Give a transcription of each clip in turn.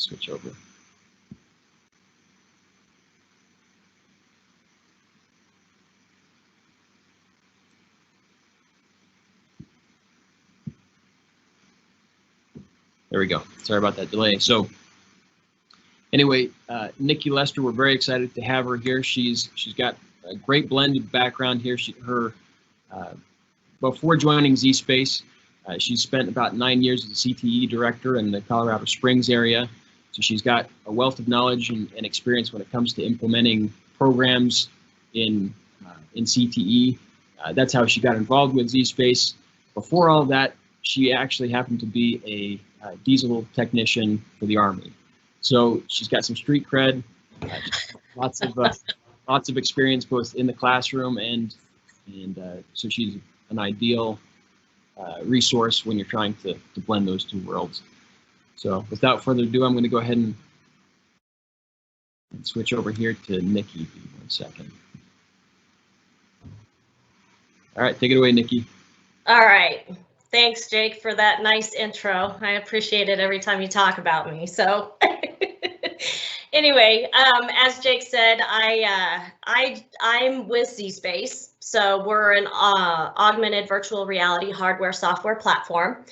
switch over. There we go. Sorry about that delay. So anyway, Nikki Lester, we're very excited to have her here. She's got a great blended background here. Before joining Z-Space, she spent about 9 years as a CTE director in the Colorado Springs area. So she's got a wealth of knowledge and experience when it comes to implementing programs in CTE. That's how she got involved with Z-Space. Before all of that, she actually happened to be a diesel technician for the Army. So she's got some street cred, lots of experience both in the classroom and so she's an ideal resource when you're trying to blend those two worlds. So without further ado, I'm going to go ahead and switch over here to Nikki. Give me 1 second. All right, take it away, Nikki. All right. Thanks, Jake, for that nice intro. I appreciate it every time you talk about me. So anyway, as Jake said, I'm with Z-Space. So we're an augmented virtual reality hardware software platform.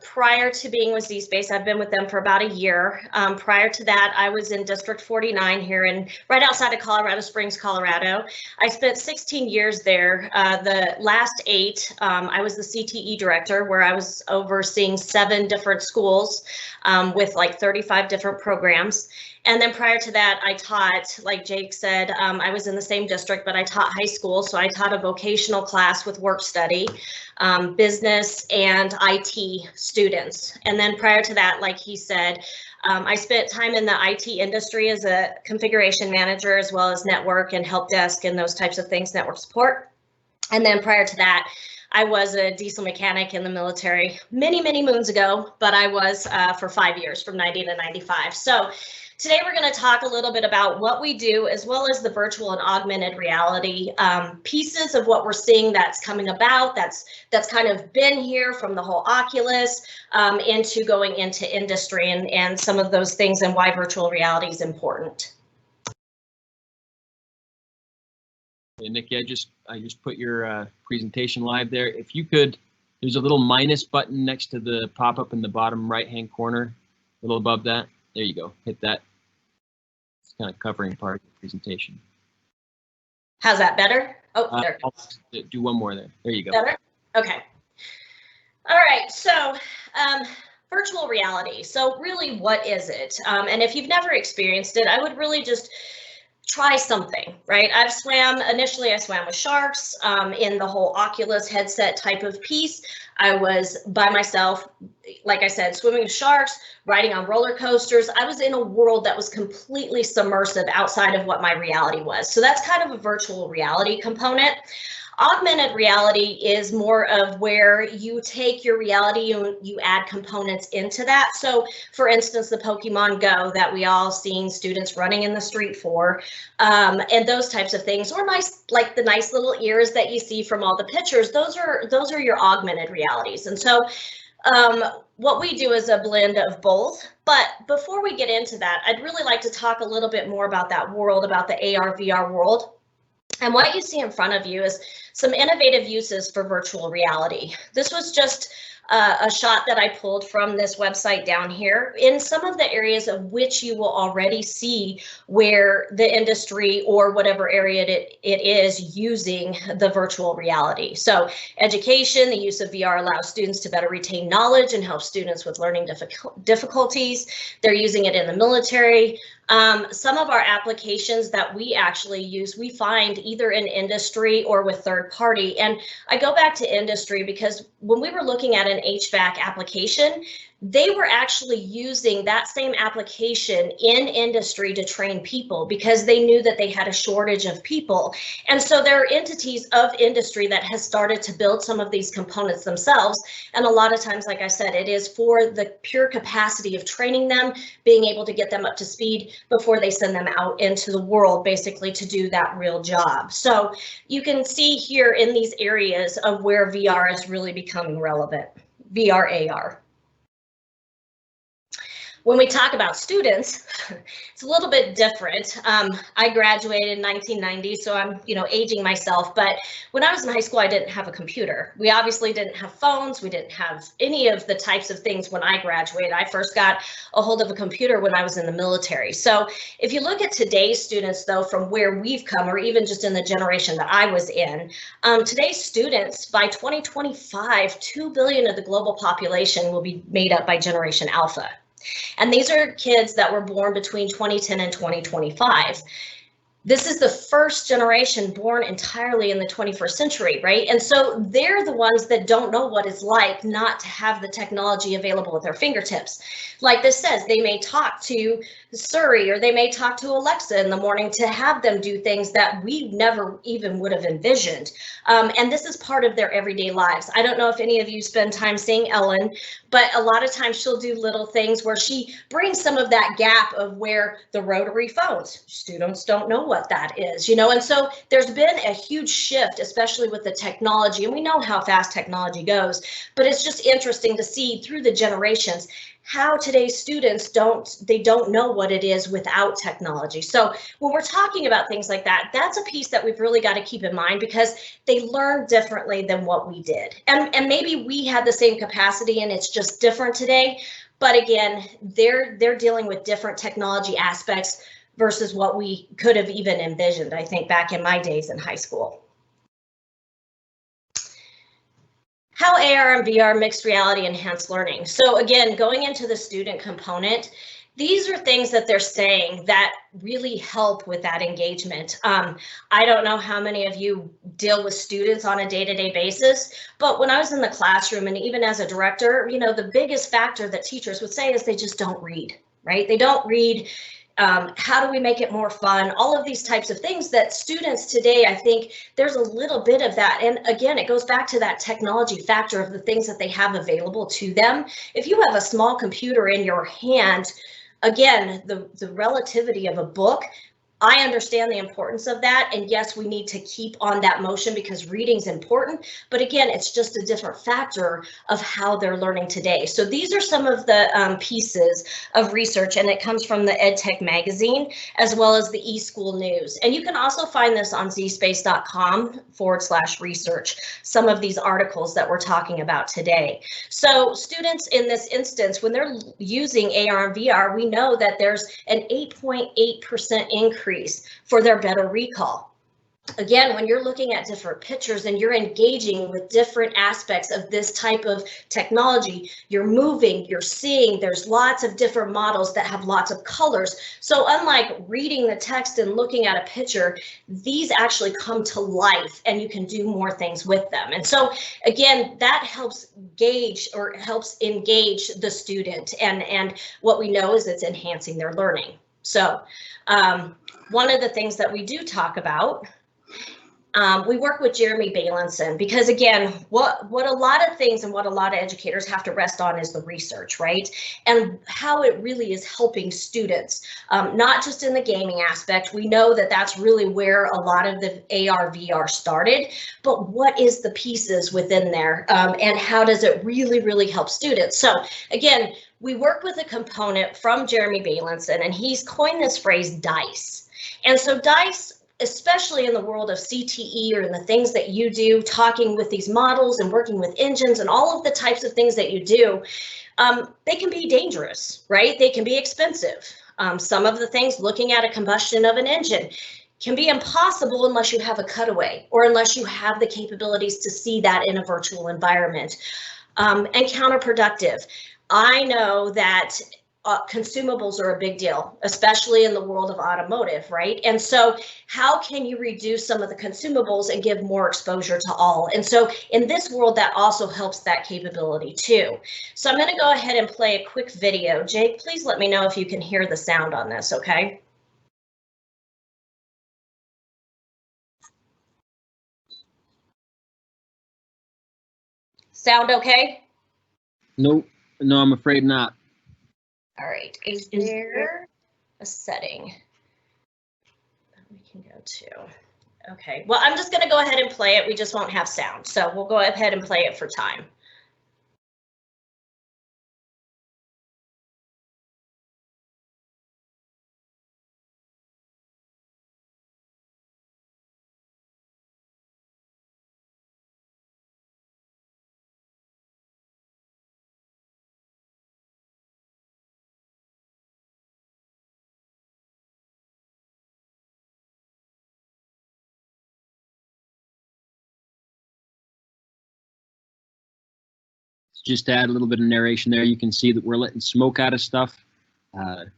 Prior to being with Z-Space, I've been with them for about a year. Prior to that, I was in District 49 here right outside of Colorado Springs, Colorado. I spent 16 years there. The last 8, I was the CTE director, where I was overseeing 7 different schools with like 35 different programs. And then prior to that, I taught, like Jake said, I was in the same district, but I taught high school. So I taught a vocational class with work study, business and IT students. And then prior to that, like he said, I spent time in the IT industry as a configuration manager, as well as network and help desk and those types of things, network support. And then prior to that, I was a diesel mechanic in the military many, many moons ago, but I was for 5 years, from 90 to 95. So today we're going to talk a little bit about what we do, as well as the virtual and augmented reality pieces of what we're seeing that's coming about, that's kind of been here from the whole Oculus into going into industry and some of those things, and why virtual reality is important. Hey, Nikki, I just put your presentation live there. If you could, there's a little minus button next to the pop-up in the bottom right-hand corner, a little above that. There you go. Hit that. It's kind of covering part of the presentation. How's that better? Oh, there. I'll do one more there. There you go. Better? Okay. All right. So virtual reality. So really, what is it? And if you've never experienced it, I would really just try something, right? Initially I swam with sharks in the whole Oculus headset type of piece. I was by myself, like I said, swimming with sharks, riding on roller coasters. I was in a world that was completely submersive outside of what my reality was. So that's kind of a virtual reality component. Augmented reality is more of where you take your reality and you add components into that. So for instance, the Pokemon Go that we all seen students running in the street for, and those types of things, or nice, like the nice little ears that you see from all the pictures, those are your augmented realities. And so what we do is a blend of both. But before we get into that, I'd really like to talk a little bit more about that world, about the AR, VR world. And what you see in front of you is some innovative uses for virtual reality. This was just a shot that I pulled from this website down here in some of the areas of which you will already see where the industry or whatever area it is using the virtual reality. So education, the use of VR allows students to better retain knowledge and help students with learning difficulties. They're using it in the military. Some of our applications that we actually use, we find either in industry or with third party. And I go back to industry because when we were looking at an HVAC application, they were actually using that same application in industry to train people because they knew that they had a shortage of people. And so there are entities of industry that has started to build some of these components themselves. And a lot of times, like I said, it is for the pure capacity of training them, being able to get them up to speed before they send them out into the world, basically to do that real job. So you can see here in these areas of where VR is really becoming relevant, VR, AR. When we talk about students, it's a little bit different. I graduated in 1990, so I'm, aging myself. But when I was in high school, I didn't have a computer. We obviously didn't have phones. We didn't have any of the types of things when I graduated. I first got a hold of a computer when I was in the military. So if you look at today's students, though, from where we've come, or even just in the generation that I was in, today's students, by 2025, 2 billion of the global population will be made up by Generation Alpha. And these are kids that were born between 2010 and 2025. This is the first generation born entirely in the 21st century, right? And so they're the ones that don't know what it's like not to have the technology available at their fingertips. Like this says, they may talk to Siri or they may talk to Alexa in the morning to have them do things that we never even would have envisioned. And this is part of their everyday lives. I don't know if any of you spend time seeing Ellen, but a lot of times she'll do little things where she brings some of that gap of where the rotary phones, students don't know what that is, and so there's been a huge shift, especially with the technology, and we know how fast technology goes, but it's just interesting to see through the generations how today's students don't know what it is without technology. So when we're talking about things like that, that's a piece that we've really got to keep in mind, because they learn differently than what we did. And maybe we had the same capacity and it's just different today. But again, they're dealing with different technology aspects versus what we could have even envisioned, I think, back in my days in high school. How AR and VR mixed reality enhance learning. So again, going into the student component, these are things that they're saying that really help with that engagement. I don't know how many of you deal with students on a day-to-day basis, but when I was in the classroom and even as a director, the biggest factor that teachers would say is they just don't read, right? They don't read. How do we make it more fun? All of these types of things that students today, I think there's a little bit of that. And again, it goes back to that technology factor of the things that they have available to them. If you have a small computer in your hand, again, the relativity of a book, I understand the importance of that. And yes, we need to keep on that motion because reading's important. But again, it's just a different factor of how they're learning today. So these are some of the pieces of research, and it comes from the EdTech magazine as well as the eSchool News. And you can also find this on zspace.com/research, some of these articles that we're talking about today. So students in this instance, when they're using AR and VR, we know that there's an 8.8% increase for their better recall. Again, when you're looking at different pictures and you're engaging with different aspects of this type of technology, you're moving, you're seeing, there's lots of different models that have lots of colors. So unlike reading the text and looking at a picture, these actually come to life and you can do more things with them. And so again, that helps gauge or helps engage the student. And what we know is it's enhancing their learning. So one of the things that we do talk about, we work with Jeremy Bailenson, because again, what a lot of things and what a lot of educators have to rest on is the research, right? And how it really is helping students, not just in the gaming aspect. We know that that's really where a lot of the AR, VR started, but what is the pieces within there, and how does it really, really help students? So again, we work with a component from Jeremy Bailenson, and he's coined this phrase DICE. And so DICE, especially in the world of CTE or in the things that you do, talking with these models and working with engines and all of the types of things that you do, they can be dangerous, right? They can be expensive. Some of the things, looking at a combustion of an engine, can be impossible unless you have a cutaway or unless you have the capabilities to see that in a virtual environment, and counterproductive. I know that consumables are a big deal, especially in the world of automotive, right? And so how can you reduce some of the consumables and give more exposure to all? And so in this world, that also helps that capability too. So I'm going to go ahead and play a quick video. Jake, please let me know if you can hear the sound on this, okay? Sound okay? Nope. No, I'm afraid not. All right, is there a setting that we can go to? Okay, well, I'm just gonna go ahead and play it. We just won't have sound, so we'll go ahead and play it for time. Just to add a little bit of narration there, you can see that we're letting smoke out of stuff. And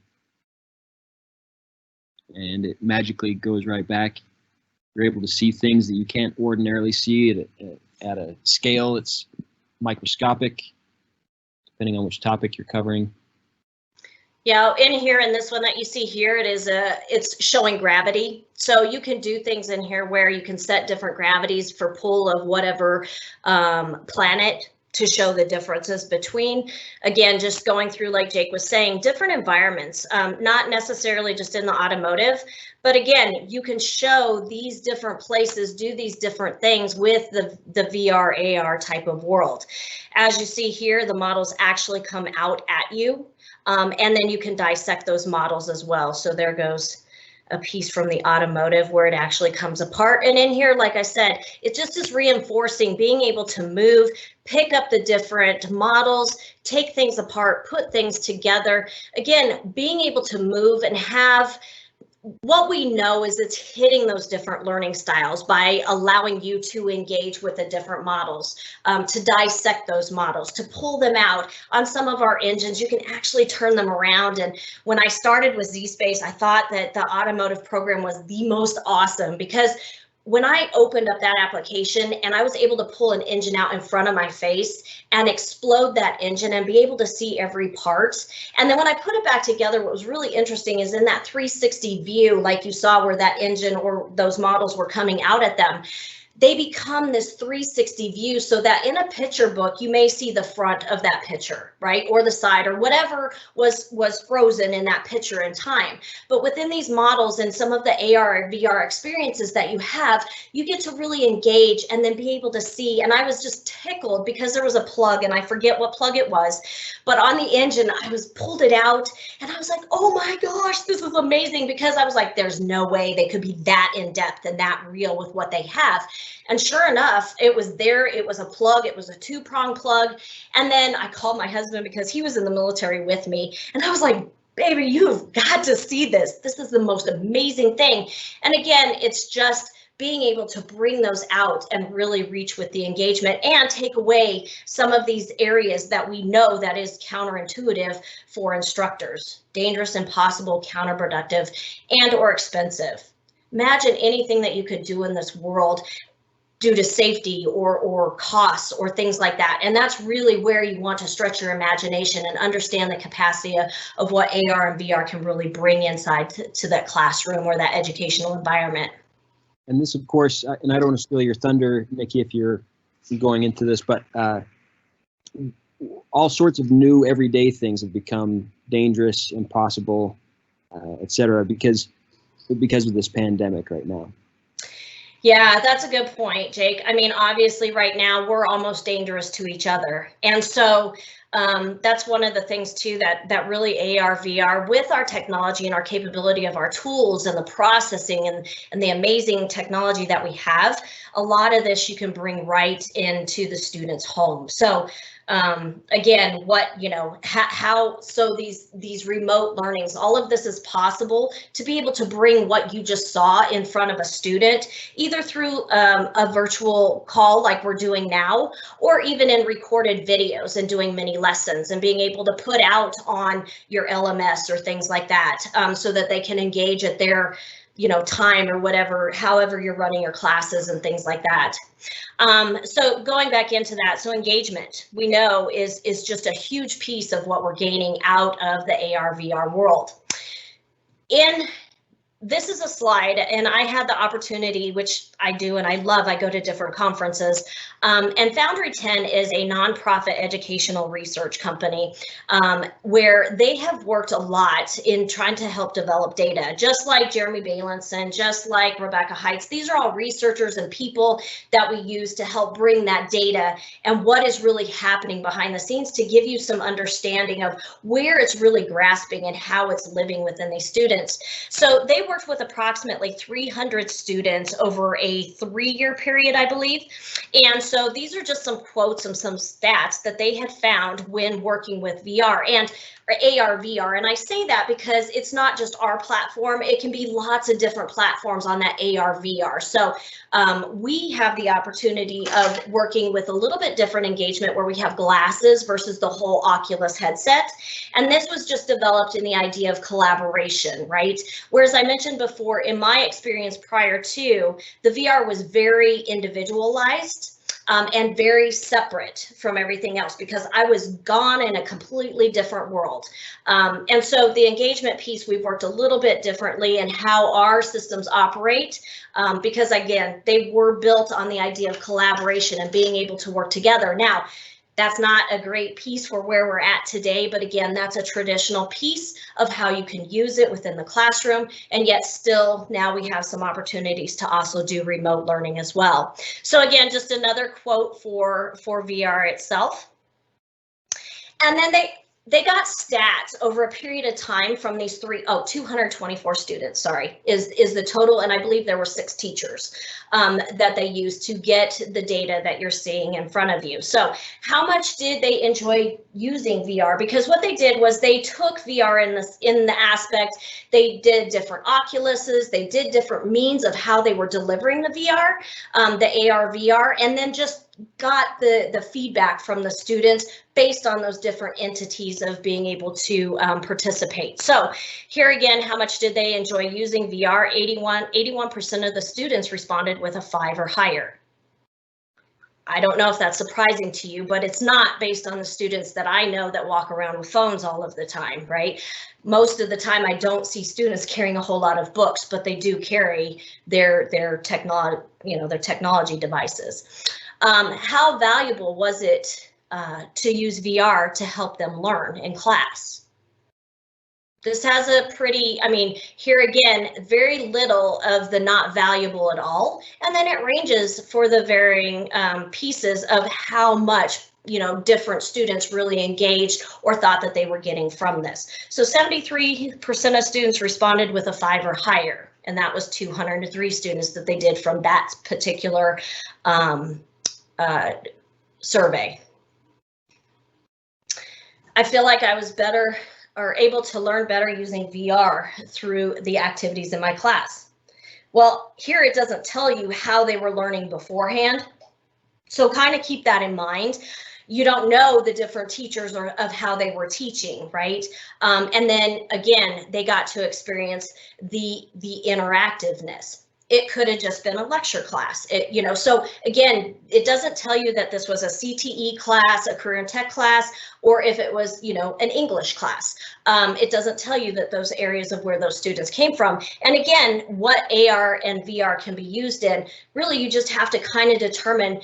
it magically goes right back. You're able to see things that you can't ordinarily see at a scale that's microscopic, depending on which topic you're covering. Yeah, in here, in this one that you see here, it's showing gravity. So you can do things in here where you can set different gravities for pull of whatever planet to show the differences between. Again, just going through, like Jake was saying, different environments, not necessarily just in the automotive, but again, you can show these different places, do these different things with the VR, AR type of world. As you see here, the models actually come out at you. And then you can dissect those models as well. So there goes a piece from the automotive where it actually comes apart. And in here, like I said, it just is reinforcing being able to move, pick up the different models, take things apart, put things together. Again, being able to move and have what we know is it's hitting those different learning styles by allowing you to engage with the different models, to dissect those models, to pull them out. On some of our engines, you can actually turn them around. And when I started with ZSpace, I thought that the automotive program was the most awesome, because when I opened up that application and I was able to pull an engine out in front of my face and explode that engine and be able to see every part. And then when I put it back together, what was really interesting is in that 360 view, like you saw where that engine or those models were coming out at them, they become this 360 view, so that in a picture book, you may see the front of that picture, right? Or the side, or whatever was frozen in that picture in time. But within these models and some of the AR and VR experiences that you have, you get to really engage and then be able to see. And I was just tickled because there was a plug, and I forget what plug it was, but on the engine, I was pulled it out and I was like, oh my gosh, this is amazing, because I was like, there's no way they could be that in depth and that real with what they have. And sure enough, it was there. It was a plug. It was a 2-prong plug. And then I called my husband because he was in the military with me. And I was like, baby, you've got to see this. This is the most amazing thing. And again, it's just being able to bring those out and really reach with the engagement and take away some of these areas that we know that is counterintuitive for instructors. Dangerous, impossible, counterproductive, and or expensive. Imagine anything that you could do in this world due to safety or costs or things like that. And that's really where you want to stretch your imagination and understand the capacity of what AR and VR can really bring inside to that classroom or that educational environment. And this, of course, and I don't want to steal your thunder, Nikki, if you're going into this, but all sorts of new everyday things have become dangerous, impossible, et cetera, because of this pandemic right now. Yeah, that's a good point, Jake. I mean, obviously right now we're almost dangerous to each other. And so that's one of the things too that really AR, VR, with our technology and our capability of our tools and the processing and the amazing technology that we have, a lot of this you can bring right into the student's home. So again, so these remote learnings, all of this is possible to be able to bring what you just saw in front of a student, either through a virtual call like we're doing now, or even in recorded videos and doing mini lessons and being able to put out on your LMS or things like that, so that they can engage at their time or whatever, however you're running your classes and things like that. So going back into that, so engagement, we know is just a huge piece of what we're gaining out of the AR VR world. This is a slide, and I had the opportunity, which I do and I love, I go to different conferences, and Foundry 10 is a nonprofit educational research company where they have worked a lot in trying to help develop data, just like Jeremy Balinson, just like Rebecca Heights. These are all researchers and people that we use to help bring that data and what is really happening behind the scenes to give you some understanding of where it's really grasping and how it's living within these students. So they worked with approximately 300 students over a 3-year period, I believe. And so these are just some quotes and some stats that they had found when working with VR. And or AR, VR. And I say that because it's not just our platform. It can be lots of different platforms on that AR, VR. So we have the opportunity of working with a little bit different engagement where we have glasses versus the whole Oculus headset. And this was just developed in the idea of collaboration, right? Whereas I mentioned before, in my experience prior to, the VR was very individualized. And very separate from everything else because I was gone in a completely different world. And so the engagement piece, we've worked a little bit differently in how our systems operate because again, they were built on the idea of collaboration and being able to work together. Now, that's not a great piece for where we're at today, but again, that's a traditional piece of how you can use it within the classroom, and yet still now we have some opportunities to also do remote learning as well. So again, just another quote for VR itself. And then they got stats over a period of time from these 224 students, sorry, is the total. And I believe there were 6 teachers that they used to get the data that you're seeing in front of you. So how much did they enjoy using VR? Because what they did was they took VR in the aspect, they did different Oculuses, they did different means of how they were delivering the VR, the AR, VR, and then just got the feedback from the students based on those different entities of being able to participate. So here again, how much did they enjoy using VR? 81% of the students responded with a 5 or higher. I don't know if that's surprising to you, but it's not based on the students that I know that walk around with phones all of the time, right? Most of the time I don't see students carrying a whole lot of books, but they do carry their technology devices. How valuable was it to use VR to help them learn in class? This has a pretty, I mean, here again, very little of the not valuable at all. And then it ranges for the varying pieces of how much, different students really engaged or thought that they were getting from this. So 73% of students responded with a 5 or higher, and that was 203 students that they did from that particular survey. I feel like I was better or able to learn better using VR through the activities in my class. Well, here it doesn't tell you how they were learning beforehand. So kind of keep that in mind. You don't know the different teachers or of how they were teaching, right? And then again, they got to experience the interactiveness. It could have just been a lecture class. So again, it doesn't tell you that this was a CTE class, a career and tech class, or if it was, an English class. It doesn't tell you that those areas of where those students came from. And again, what AR and VR can be used in, really, you just have to kind of determine,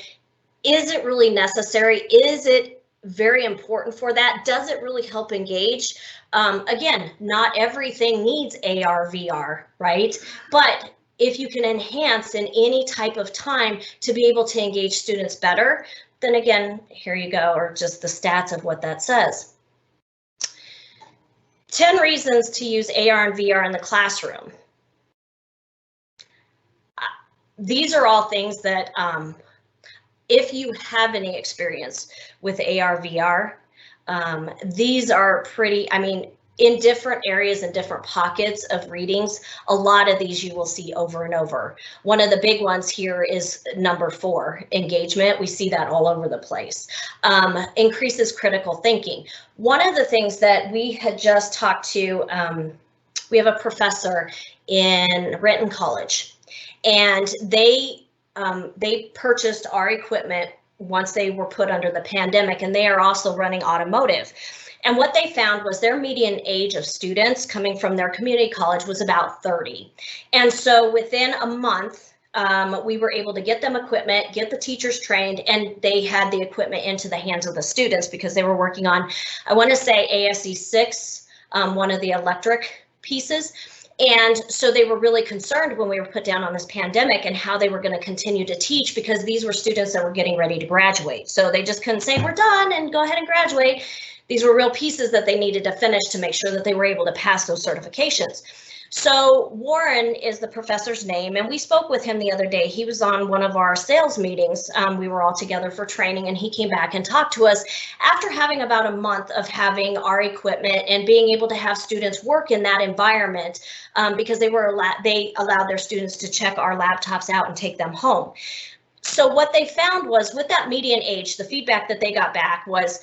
is it really necessary? Is it very important for that? Does it really help engage? Again, not everything needs AR, VR, right? But if you can enhance in any type of time to be able to engage students better, then again, here you go, or just the stats of what that says. 10 reasons to use AR and VR in the classroom. These are all things that, if you have any experience with AR, VR, these are pretty, in different areas and different pockets of readings, a lot of these you will see over and over. One of the big ones here is number 4, engagement. We see that all over the place. Increases critical thinking. One of the things that we had just talked to, we have a professor in Renton College, and they purchased our equipment once they were put under the pandemic, and they are also running automotive. And what they found was their median age of students coming from their community college was about 30. And so within a month, we were able to get them equipment, get the teachers trained, and they had the equipment into the hands of the students because they were working on, I want to say ASE 6, one of the electric pieces. And so they were really concerned when we were put down on this pandemic and how they were going to continue to teach, because these were students that were getting ready to graduate. So they just couldn't say, we're done and go ahead and graduate. These were real pieces that they needed to finish to make sure that they were able to pass those certifications. So Warren is the professor's name, and we spoke with him the other day. He was on one of our sales meetings. We were all together for training, and he came back and talked to us after having about a month of having our equipment and being able to have students work in that environment, because they allowed their students to check our laptops out and take them home. So what they found was, with that median age, the feedback that they got back was,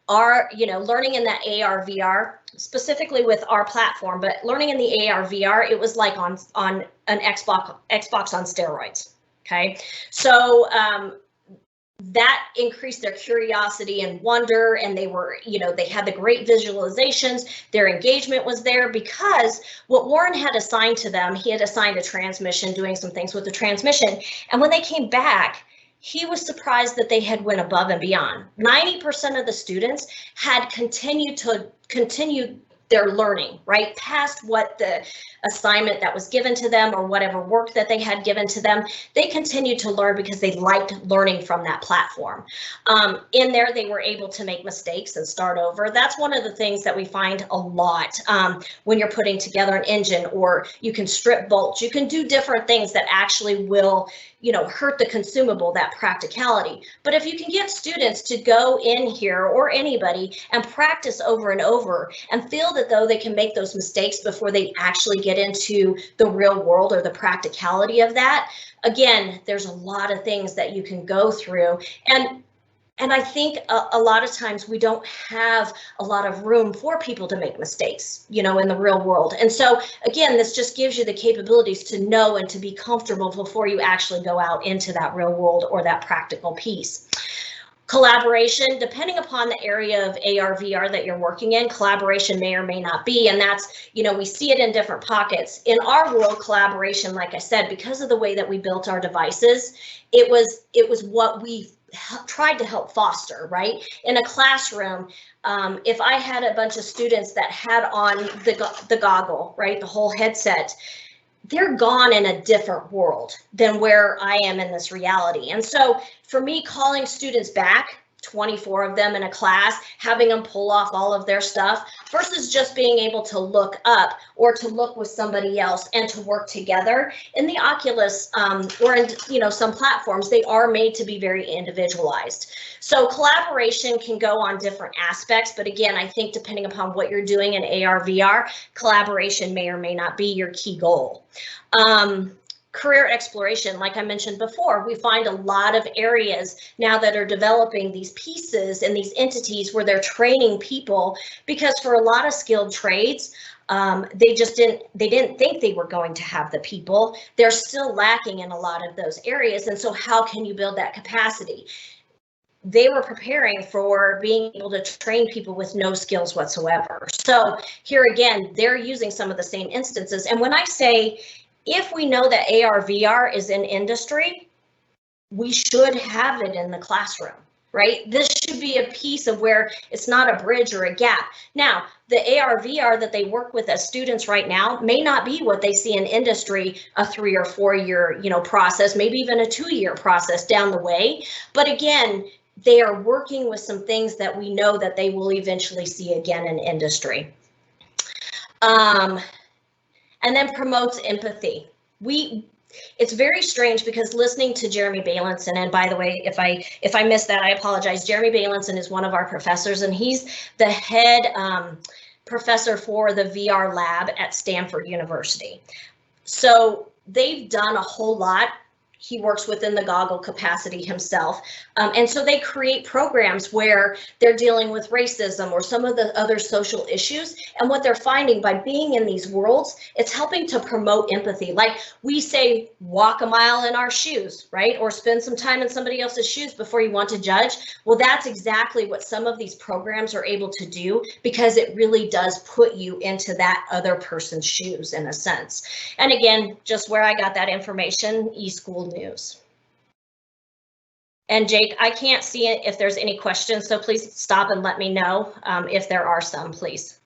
learning in that AR VR, specifically with our platform, but learning in the AR VR, it was like on an Xbox on steroids. Okay, so that increased their curiosity and wonder, and they were, they had the great visualizations. Their engagement was there because what Warren had assigned to them, he had assigned a transmission, doing some things with the transmission, and when they came back, he was surprised that they had went above and beyond. 90% of the students had continued their learning, right, past what the assignment that was given to them or whatever work that they had given to them. They continued to learn because they liked learning from that platform. In there, they were able to make mistakes and start over. That's one of the things that we find a lot when you're putting together an engine, or you can strip bolts. You can do different things that actually will, hurt the consumable, that practicality. But if you can get students to go in here, or anybody, and practice over and over and feel that though they can make those mistakes before they actually get into the real world or the practicality of that, again, there's a lot of things that you can go through. And I think a lot of times we don't have a lot of room for people to make mistakes, in the real world. And so, again, this just gives you the capabilities to know and to be comfortable before you actually go out into that real world or that practical piece. Collaboration, depending upon the area of AR, VR that you're working in, collaboration may or may not be, and that's, we see it in different pockets. In our world, collaboration, like I said, because of the way that we built our devices, it was what we tried to help foster, right? In a classroom, if I had a bunch of students that had on the goggle, right, the whole headset, they're gone in a different world than where I am in this reality. And so for me, calling students back, 24 of them in a class, having them pull off all of their stuff versus just being able to look up or to look with somebody else and to work together. In the Oculus or in some platforms, they are made to be very individualized. So collaboration can go on different aspects, but again, I think depending upon what you're doing in AR, VR, collaboration may or may not be your key goal. Career exploration, like I mentioned before, we find a lot of areas now that are developing these pieces and these entities where they're training people, because for a lot of skilled trades, they didn't think they were going to have the people. They're still lacking in a lot of those areas. And so how can you build that capacity? They were preparing for being able to train people with no skills whatsoever. So here again, they're using some of the same instances. And when I say, if we know that AR, VR is in industry, we should have it in the classroom, right? This should be a piece of where it's not a bridge or a gap. Now, the AR, VR that they work with as students right now may not be what they see in industry, a 3 or 4 year, process, maybe even a 2-year process down the way. But again, they are working with some things that we know that they will eventually see again in industry. And then promotes empathy. It's very strange because listening to Jeremy Bailenson, and by the way, if I missed that, I apologize. Jeremy Bailenson is one of our professors, and he's the head professor for the VR lab at Stanford University. So they've done a whole lot. He works within the goggle capacity himself. And so they create programs where they're dealing with racism or some of the other social issues. And what they're finding by being in these worlds, it's helping to promote empathy. Like we say, walk a mile in our shoes, right? Or spend some time in somebody else's shoes before you want to judge. Well, that's exactly what some of these programs are able to do, because it really does put you into that other person's shoes in a sense. And again, just where I got that information, eSchool News. And Jake, I can't see it if there's any questions, so please stop and let me know if there are some, please.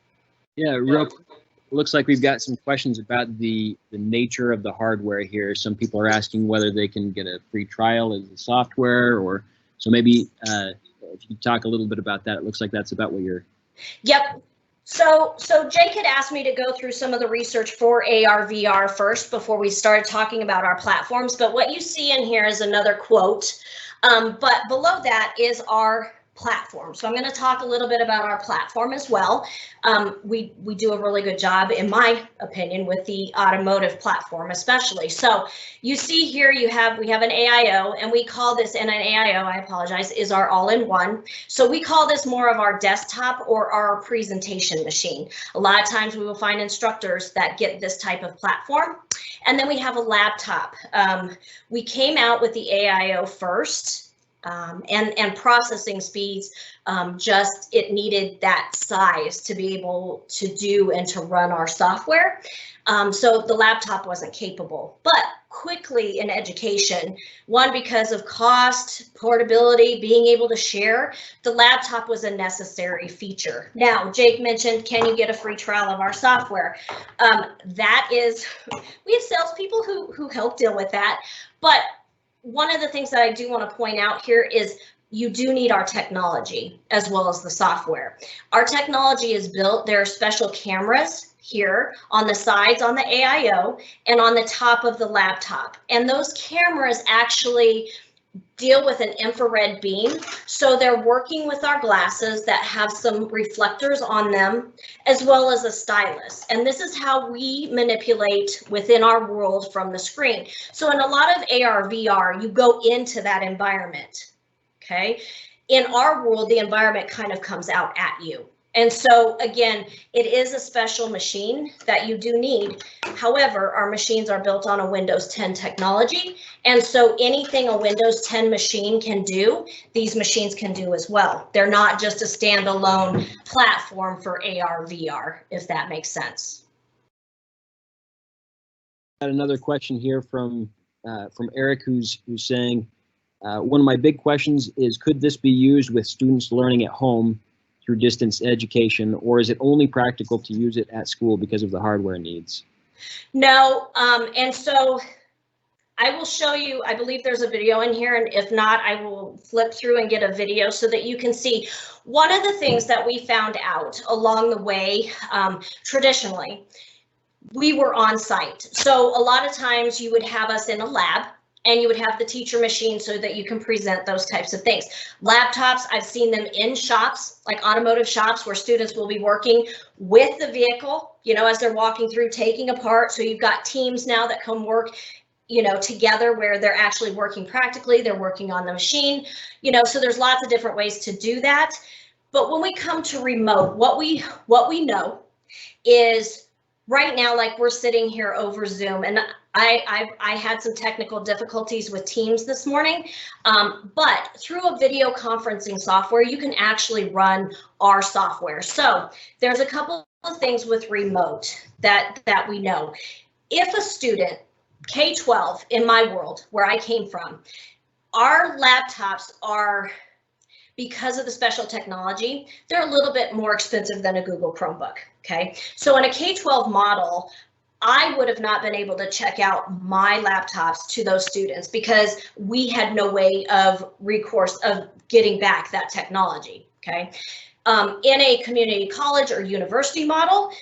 Yeah, real quick. Looks like we've got some questions about the nature of the hardware here. Some people are asking whether they can get a free trial as the software, or so maybe if you talk a little bit about that. It looks like that's about what you're. Yep. So Jake had asked me to go through some of the research for AR, VR first before we started talking about our platforms. But what you see in here is another quote. But below that is our platform. So I'm going to talk a little bit about our platform as well. We do a really good job, in my opinion, with the automotive platform, especially. So you see here we have an AIO, and we call this, and an AIO, I apologize, is our all-in-one. So we call this more of our desktop or our presentation machine. A lot of times we will find instructors that get this type of platform. And then we have a laptop. We came out with the AIO first. And processing speeds, just it needed that size to be able to do and to run our software. So the laptop wasn't capable, but quickly in education, one, because of cost, portability, being able to share, the laptop was a necessary feature. Now, Jake mentioned, can you get a free trial of our software? That is, we have salespeople who help deal with that, but one of the things that I do want to point out here is you do need our technology as well as the software. Our technology is built, there are special cameras here on the sides on the AIO and on the top of the laptop. And those cameras actually deal with an infrared beam. So they're working with our glasses that have some reflectors on them, as well as a stylus. And this is how we manipulate within our world from the screen. So in a lot of AR, VR, you go into that environment, okay? In our world, the environment kind of comes out at you. And so again, it is a special machine that you do need. However, our machines are built on a Windows 10 technology. And so anything a Windows 10 machine can do, these machines can do as well. They're not just a standalone platform for AR, VR, if that makes sense. Got another question here from Eric, who's saying, one of my big questions is, could this be used with students learning at home through distance education, or is it only practical to use it at school because of the hardware needs? No, and so I will show you, I believe there's a video in here, and if not, I will flip through and get a video so that you can see. One of the things that we found out along the way, traditionally, we were on site. So a lot of times you would have us in a lab, and you would have the teacher machine so that you can present those types of things. Laptops, I've seen them in shops, like automotive shops, where students will be working with the vehicle, you know, as they're walking through, taking apart. So you've got teams now that come work, you know, together where they're actually working practically, they're working on the machine, you know, so there's lots of different ways to do that. But when we come to remote, what we know is right now, like we're sitting here over Zoom, and I had some technical difficulties with Teams this morning, but through a video conferencing software, you can actually run our software. So there's a couple of things with remote that we know. If a student, K-12 in my world, where I came from, our laptops are, because of the special technology, they're a little bit more expensive than a Google Chromebook, okay? So in a K-12 model, I would have not been able to check out my laptops to those students because we had no way of recourse of getting back that technology, okay? In a community college or university model,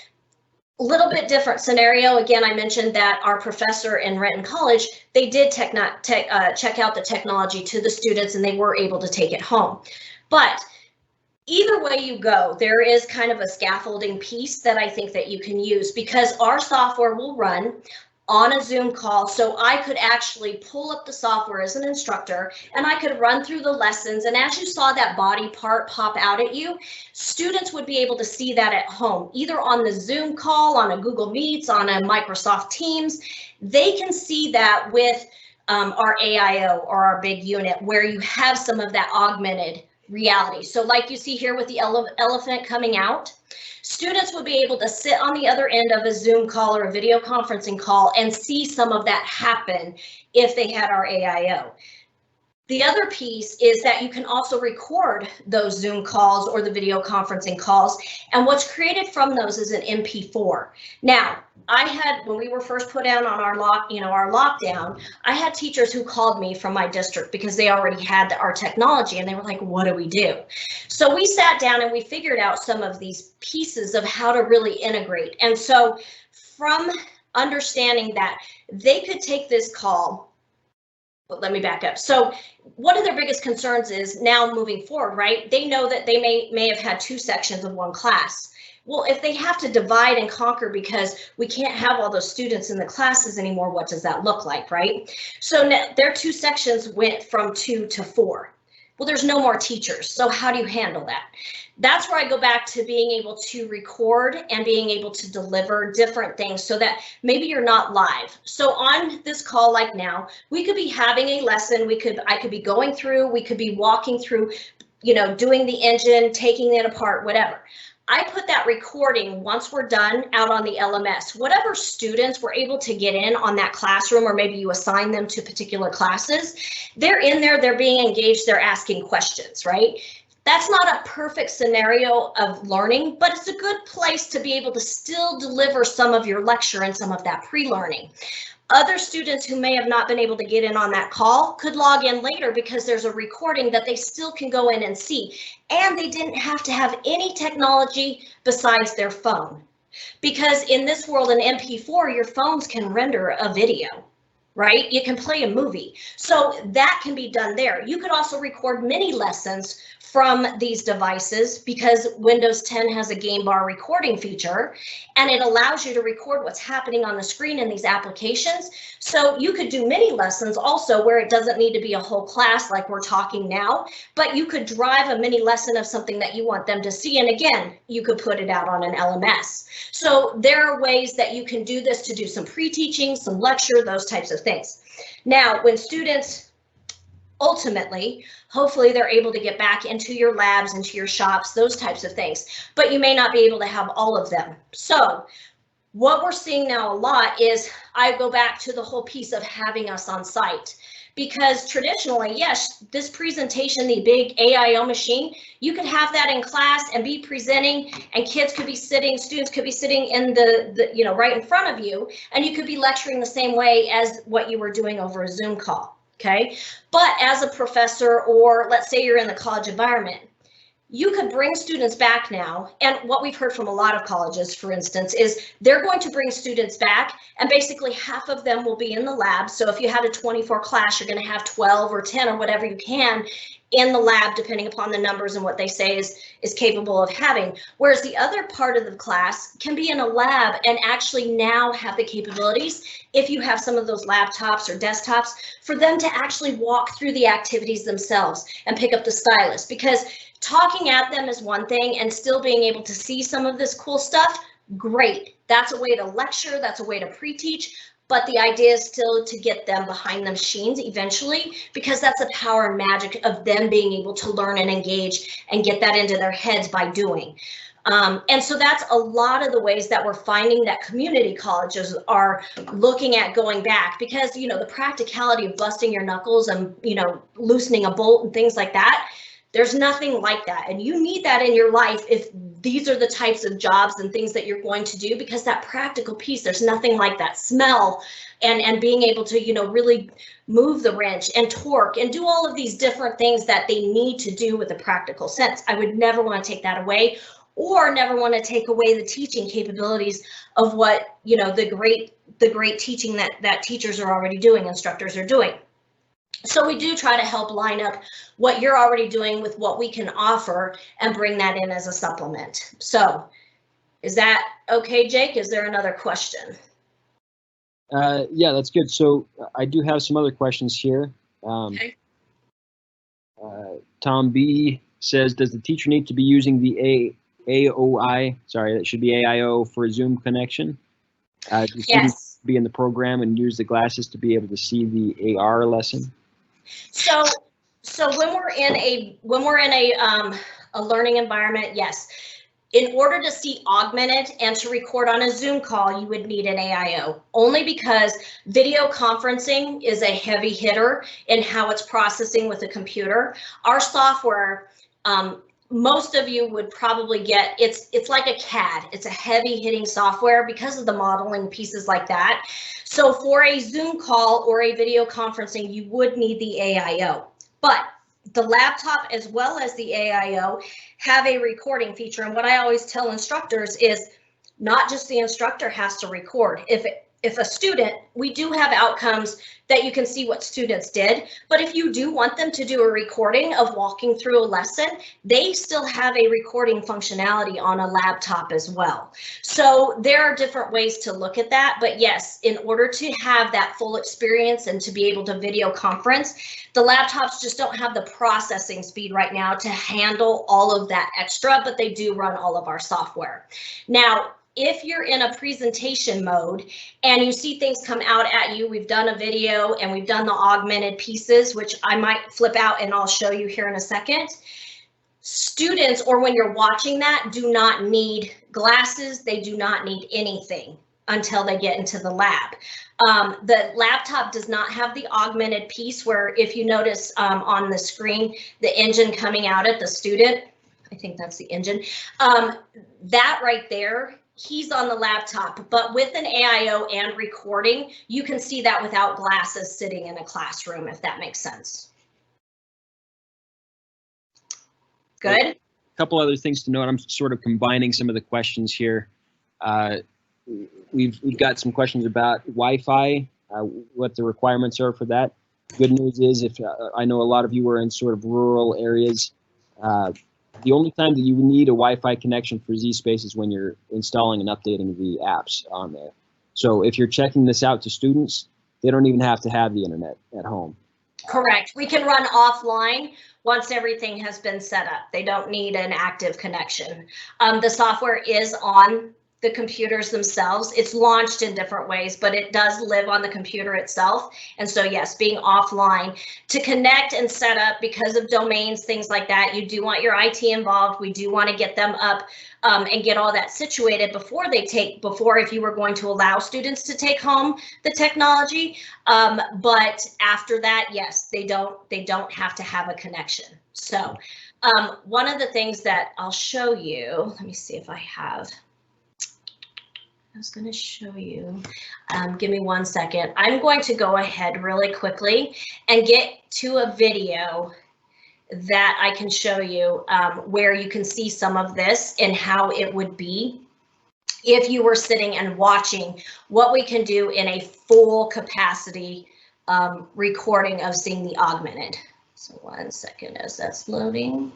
a little bit different scenario. Again, I mentioned that our professor in Renton College, they did check out the technology to the students and they were able to take it home. But either way you go, there is kind of a scaffolding piece that I think that you can use, because our software will run on a Zoom call. So I could actually pull up the software as an instructor and I could run through the lessons. And as you saw that body part pop out at you, students would be able to see that at home, either on the Zoom call, on a Google Meets, on a Microsoft Teams. They can see that with our AIO or our big unit, where you have some of that augmented reality. So like you see here with the elephant coming out, students would be able to sit on the other end of a Zoom call or a video conferencing call and see some of that happen if they had our AIO. The other piece is that you can also record those Zoom calls or the video conferencing calls, and what's created from those is an MP4. Now, I had, when we were first put down on our our lockdown, I had teachers who called me from my district because they already had our technology, and they were like, what do we do? So we sat down and we figured out some of these pieces of how to really integrate. And so from understanding that they could take this call, but let me back up. So one of their biggest concerns is now moving forward, right? They know that they may have had 2 sections of one class. Well, if they have to divide and conquer because we can't have all those students in the classes anymore, what does that look like, right? So their 2 sections went from 2 to 4. Well, there's no more teachers. So how do you handle that? That's where I go back to being able to record and being able to deliver different things so that maybe you're not live. So on this call like now, we could be having a lesson. I could be going through, we could be walking through, doing the engine, taking it apart, whatever. I put that recording once we're done out on the LMS. Whatever students were able to get in on that classroom, or maybe you assign them to particular classes, they're in there, they're being engaged, they're asking questions, right? That's not a perfect scenario of learning, but it's a good place to be able to still deliver some of your lecture and some of that pre-learning. Other students who may have not been able to get in on that call could log in later because there's a recording that they still can go in and see. And they didn't have to have any technology besides their phone. Because in this world, in MP4, your phones can render a video, right? You can play a movie. So that can be done there. You could also record mini lessons from these devices because Windows 10 has a game bar recording feature, and it allows you to record what's happening on the screen in these applications. So you could do mini lessons also where it doesn't need to be a whole class like we're talking now, but you could drive a mini lesson of something that you want them to see. And again, you could put it out on an LMS. So there are ways that you can do this to do some pre-teaching, some lecture, those types of things. Now, when students ultimately, hopefully they're able to get back into your labs, into your shops, those types of things, but you may not be able to have all of them. So what we're seeing now a lot is I go back to the whole piece of having us on site. Because traditionally, yes, this presentation, the big AIO machine, you could have that in class and be presenting, and kids could be sitting, students could be sitting in the right in front of you, and you could be lecturing the same way as what you were doing over a Zoom call. Okay, but as a professor, or let's say you're in the college environment, you could bring students back now. And what we've heard from a lot of colleges, for instance, is they're going to bring students back, and basically half of them will be in the lab. So if you had a 24 class, you're going to have 12 or 10 or whatever you can in the lab, depending upon the numbers and what they say is capable of having. Whereas the other part of the class can be in a lab and actually now have the capabilities, if you have some of those laptops or desktops, for them to actually walk through the activities themselves and pick up the stylus. Because talking at them is one thing, and still being able to see some of this cool stuff, great. That's a way to lecture, that's a way to pre-teach. But the idea is still to get them behind the machines eventually, because that's the power and magic of them being able to learn and engage and get that into their heads by doing. And so that's a lot of the ways that we're finding that community colleges are looking at going back, because, the practicality of busting your knuckles and, loosening a bolt and things like that, there's nothing like that. And you need that in your life if these are the types of jobs and things that you're going to do, because that practical piece, there's nothing like that smell and being able to, really move the wrench and torque and do all of these different things that they need to do with a practical sense. I would never want to take that away, or never want to take away the teaching capabilities of what, the great teaching that teachers are already doing, instructors are doing. So we do try to help line up what you're already doing with what we can offer and bring that in as a supplement. So is that okay, Jake? Is there another question? Yeah, that's good. So I do have some other questions here. Okay. Tom B says, does the teacher need to be using the AOI, sorry, that should be AIO for a Zoom connection? Yes. Be in the program and use the glasses to be able to see the AR lesson? So when we're in a learning environment, yes. In order to see augmented and to record on a Zoom call, you would need an AIO, only because video conferencing is a heavy hitter in how it's processing with a computer. Our software most of you would probably get, it's like a CAD. It's a heavy hitting software because of the modeling pieces like that. So for a Zoom call or a video conferencing, you would need the AIO. But the laptop as well as the AIO have a recording feature. And what I always tell instructors is not just the instructor has to record. If a student, we do have outcomes that you can see what students did, but if you do want them to do a recording of walking through a lesson, they still have a recording functionality on a laptop as well. So there are different ways to look at that, but yes, in order to have that full experience and to be able to video conference, the laptops just don't have the processing speed right now to handle all of that extra, but they do run all of our software. Now, if you're in a presentation mode and you see things come out at you, we've done a video and we've done the augmented pieces, which I might flip out and I'll show you here in a second. Students, or when you're watching that, do not need glasses. They do not need anything until they get into the lab. The laptop does not have the augmented piece where if you notice on the screen, the engine coming out at the student, I think that's the engine, that right there, he's on the laptop, but with an AIO and recording, you can see that without glasses sitting in a classroom, if that makes sense. Good. A couple other things to note. I'm sort of combining some of the questions here. We've got some questions about Wi-Fi, what the requirements are for that. Good news is, if I know a lot of you are in sort of rural areas, the only time that you need a Wi-Fi connection for zSpace is when you're installing and updating the apps on there. So if you're checking this out to students, they don't even have to have the internet at home. Correct. We can run offline once everything has been set up. They don't need an active connection. The software is on the computers themselves. It's launched in different ways, but it does live on the computer itself. And so yes, being offline to connect and set up because of domains, things like that, you do want your IT involved. We do want to get them up and get all that situated before if you were going to allow students to take home the technology. But after that, yes, they don't have to have a connection. So one of the things that I'll show you, let me see if I have. I was going to show you, give me 1 second. I'm going to go ahead really quickly and get to a video that I can show you where you can see some of this and how it would be if you were sitting and watching what we can do in a full capacity recording of seeing the augmented. So 1 second as that's loading.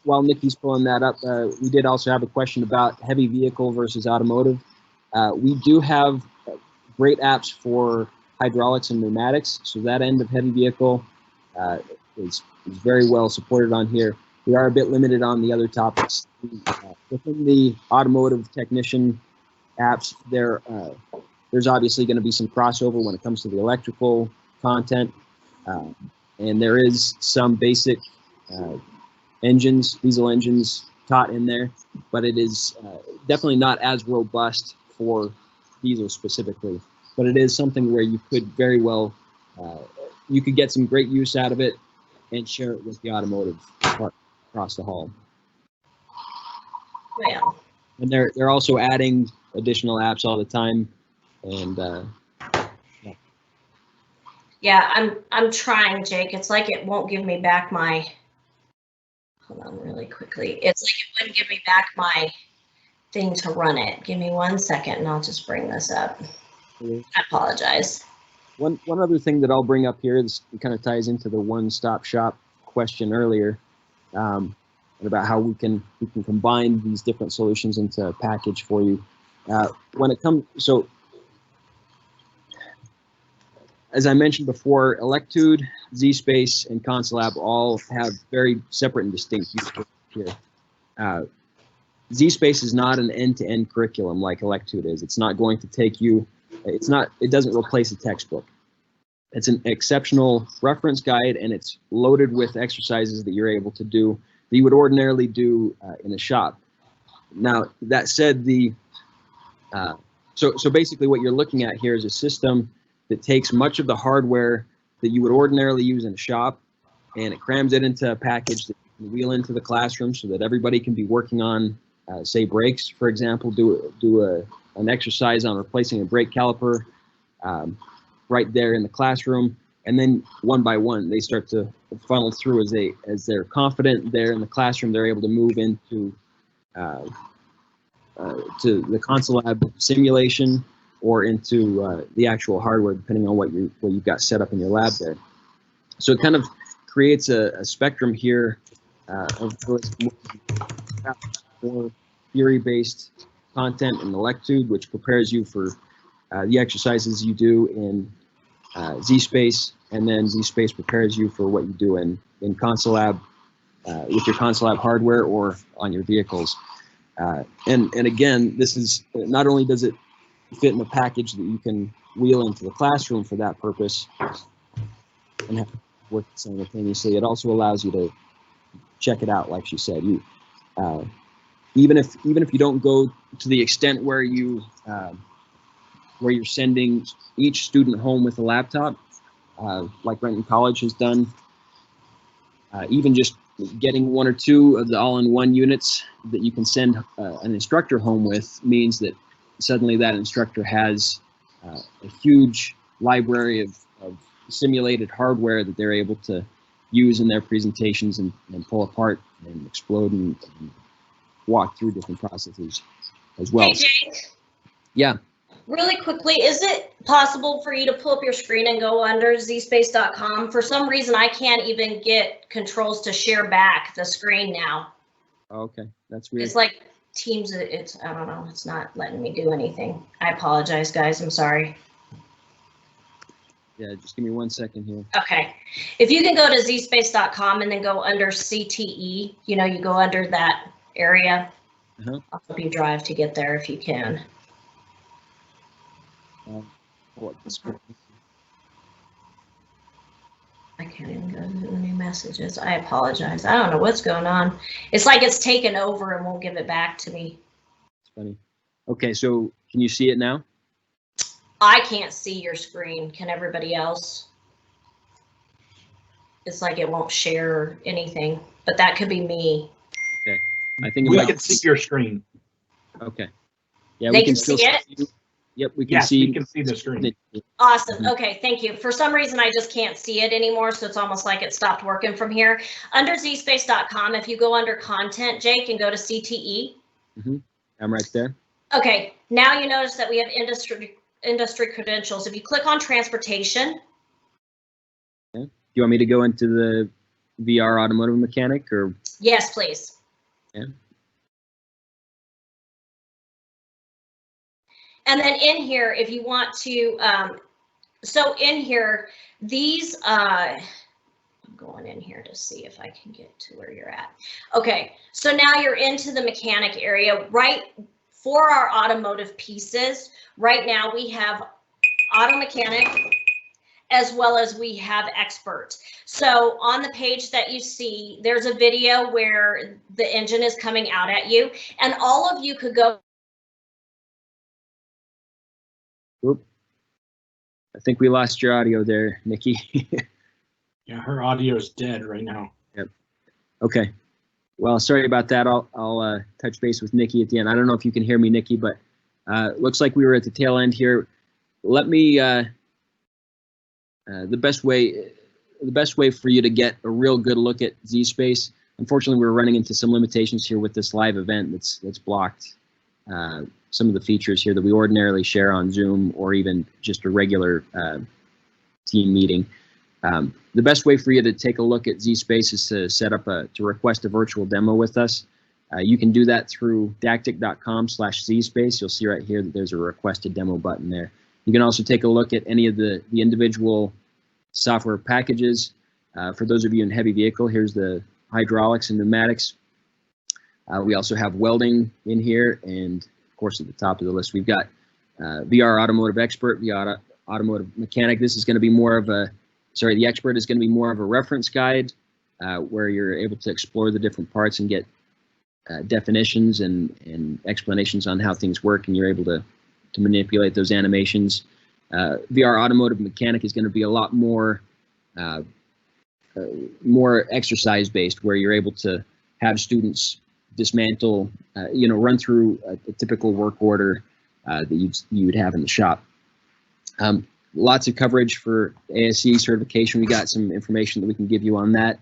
While Nikki's pulling that up, we did also have a question about heavy vehicle versus automotive. We do have great apps for hydraulics and pneumatics, so that end of heavy vehicle is very well supported on here. We are a bit limited on the other topics. Within the automotive technician apps, there's obviously going to be some crossover when it comes to the electrical content, and there is some basic diesel engines taught in there, but it is definitely not as robust for diesel specifically. But it is something where you could very well, you could get some great use out of it and share it with the automotive part across the hall. Yeah. And they're also adding additional apps all the time, and yeah, I'm trying, Jake. It's like it won't give me back my. Hold on really quickly. It's like it wouldn't give me back my thing to run it. Give me 1 second and I'll just bring this up. I apologize. One other thing that I'll bring up here is it kind of ties into the one-stop shop question earlier, about how we can combine these different solutions into a package for you. When it comes, so as I mentioned before, Electude, zSpace, and ConceLab all have very separate and distinct use cases here. zSpace is not an end-to-end curriculum like Electude is. It's not going to take you, it doesn't replace a textbook. It's an exceptional reference guide, and it's loaded with exercises that you're able to do that you would ordinarily do in a shop. Now, that said, so basically what you're looking at here is a system that takes much of the hardware that you would ordinarily use in a shop, and it crams it into a package that you can wheel into the classroom so that everybody can be working on, say, brakes, for example, do an exercise on replacing a brake caliper right there in the classroom. And then one by one, they start to funnel through as they're confident there in the classroom. They're able to move into to the console lab simulation or into the actual hardware, depending on what you've got set up in your lab there. So it kind of creates a spectrum here of more theory-based content in the Lectude, which prepares you for the exercises you do in ZSpace, and then ZSpace prepares you for what you do in Console Lab with your Console Lab hardware or on your vehicles. And again, this is not only does it fit in a package that you can wheel into the classroom for that purpose and have it work simultaneously, it also allows you to check it out, like she said. You even if you don't go to the extent where you're sending each student home with a laptop, like Renton College has done, even just getting one or two of the all-in-one units that you can send an instructor home with means that suddenly that instructor has a huge library of simulated hardware that they're able to use in their presentations and pull apart and explode and walk through different processes as well. Hey, Jake. Yeah. Really quickly, is it possible for you to pull up your screen and go under zspace.com? For some reason, I can't even get controls to share back the screen now. Okay, that's weird. It's like Teams, I don't know, it's not letting me do anything. I apologize, guys, I'm sorry. Yeah, just give me 1 second here. Okay, if you can go to zspace.com and then go under CTE, you know, you go under that area. I'll help you drive to get there if you can. I can't even go to the new messages. I apologize. I don't know what's going on. It's like it's taken over and won't give it back to me. It's funny. Okay, so can you see it now? I can't see your screen. Can everybody else? It's like it won't share anything, but that could be me. Okay, I think we can see your screen. Okay. Yeah, they we can still see it. See you. Yep, we can see. We can see the screen. Awesome. Okay, thank you. For some reason, I just can't see it anymore, so it's almost like it stopped working from here. Under zspace.com, if you go under content, Jake, and go to CTE. I'm right there. Okay, now you notice that we have industry credentials. If you click on transportation. Okay. Do you want me to go into the VR automotive mechanic or? Yes, please. Yeah. And then in here, if you want to, so in here, these, I'm going in here to see if I can get to where you're at. Okay, so now you're into the mechanic area, right? For our automotive pieces, right now we have auto mechanic as well as we have expert. So on the page that you see, there's a video where the engine is coming out at you, and all of you could go. Oop. I think we lost your audio there, Nikki. Yeah, her audio is dead right now. Yep. Okay. Well, sorry about that. I'll touch base with Nikki at the end. I don't know if you can hear me, Nikki, but looks like we were at the tail end here. Let me the best way for you to get a real good look at ZSpace. Unfortunately, we're running into some limitations here with this live event that's blocked some of the features here that we ordinarily share on Zoom or even just a regular team meeting. The best way for you to take a look at ZSpace is to set up to request a virtual demo with us. You can do that through dactic.com/ZSpace. You'll see right here that there's a request a demo button there. You can also take a look at any of the individual software packages. For those of you in heavy vehicle, here's the hydraulics and pneumatics. We also have welding in here, and of course at the top of the list we've got VR Automotive Expert, VR Automotive Mechanic. This is going to be more of a, sorry, the Expert is going to be more of a reference guide where you're able to explore the different parts and get definitions and explanations on how things work, and you're able to manipulate those animations. VR automotive mechanic is going to be a lot more more exercise based, where you're able to have students dismantle, run through a typical work order that you would have in the shop. Lots of coverage for ASE certification. We got some information that we can give you on that.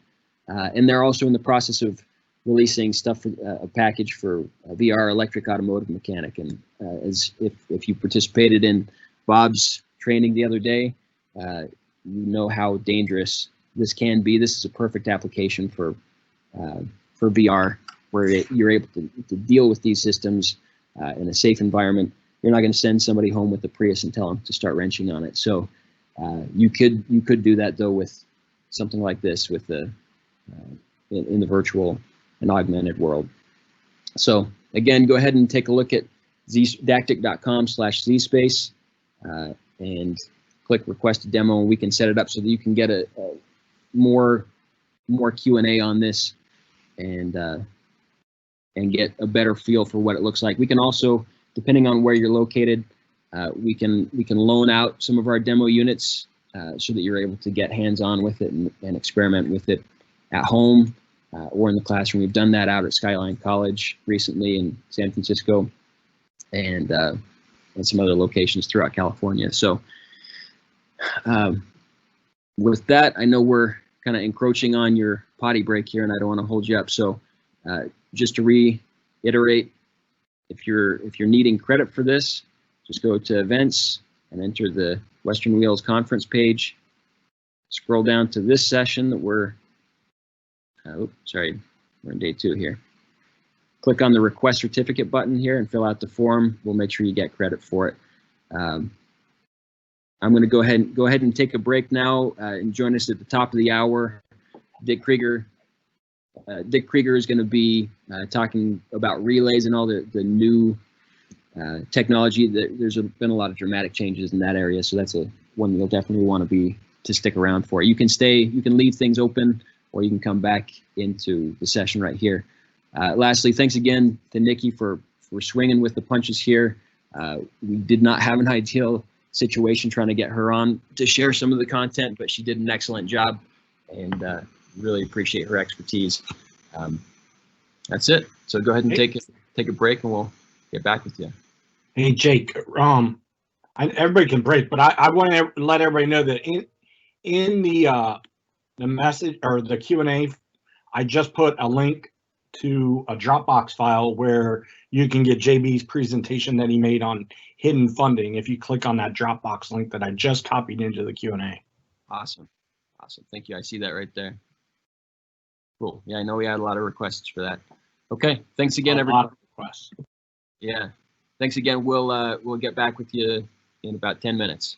And they're also in the process of releasing stuff for a package for VR electric automotive mechanic. And as if you participated in Bob's training the other day, you know how dangerous this can be. This is a perfect application for VR, where you're able to deal with these systems in a safe environment. You're not going to send somebody home with a Prius and tell them to start wrenching on it. So you could do that though with something like this, with the in the virtual and augmented world. So again, go ahead and take a look at dactic.com/zspace and click request a demo, and we can set it up so that you can get a more Q&A on this and get a better feel for what it looks like. We can also, depending on where you're located, we can loan out some of our demo units so that you're able to get hands-on with it and experiment with it at home or in the classroom. We've done that out at Skyline College recently in San Francisco, and some other locations throughout California. So with that, I know we're kind of encroaching on your potty break here, and I don't want to hold you up. So just to reiterate, if you're needing credit for this, just go to events and enter the Western Wheels conference page. Scroll down to this session that we're in day 2 here. Click on the request certificate button here and fill out the form. We'll make sure you get credit for it. I'm going to go ahead and take a break now and join us at the top of the hour. Dick Krieger is going to be talking about relays and all the new technology. There's been a lot of dramatic changes in that area, so that's one you'll definitely want to stick around for. You can leave things open, or you can come back into the session right here. Lastly, thanks again to Nikki for swinging with the punches here. We did not have an ideal situation trying to get her on to share some of the content, but she did an excellent job, and really appreciate her expertise. That's it. So go ahead and take a break, and we'll get back with you. Hey Jake, everybody can break, but I want to let everybody know that in the message or the Q&A, I just put a link to a Dropbox file where you can get JB's presentation that he made on hidden funding if you click on that Dropbox link that I just copied into the Q&A. Awesome. Thank you. I see that right there. Cool. Yeah, I know we had a lot of requests for that. Okay. Thanks again, everybody. A lot of requests. Yeah. Thanks again. We'll get back with you in about 10 minutes.